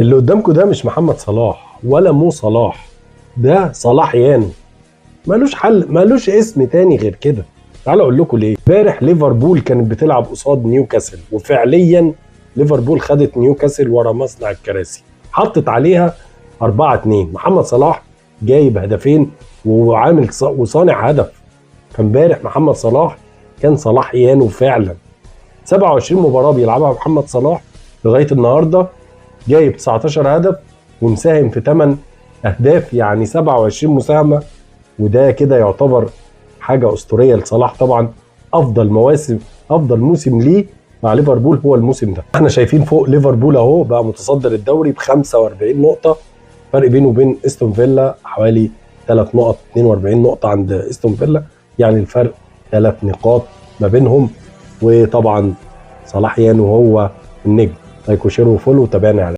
اللي قدامكم ده مش محمد صلاح ولا مو صلاح، ده صلاح يانو. مالوش حل، مالوش اسم تاني غير كده. تعالوا اقول لكم ليه. امبارح ليفربول كانت بتلعب قصاد نيوكاسل، وفعليا ليفربول خدت نيوكاسل ورا مصنع الكراسي، حطت عليها 4-2. محمد صلاح جايب هدفين وعامل وصانع هدف. فامبارح محمد صلاح كان صلاح يانو فعلا. 27 مباراة بيلعبها محمد صلاح لغاية النهارده، جايب 19 هدف ومساهم في 8 اهداف، يعني 27 مساهمه. وده كده يعتبر حاجه اسطوريه لصلاح. طبعا افضل موسم ليه مع ليفربول هو الموسم ده. احنا شايفين فوق ليفربول اهو بقى متصدر الدوري ب 45 نقطه، فرق بينه وبين استون فيلا حوالي 3 نقط، 42 نقطه عند استون فيلا، يعني الفرق 3 نقاط ما بينهم. وطبعا صلاح يانو هو النجم. لايك وشير وفولو وتابعنا على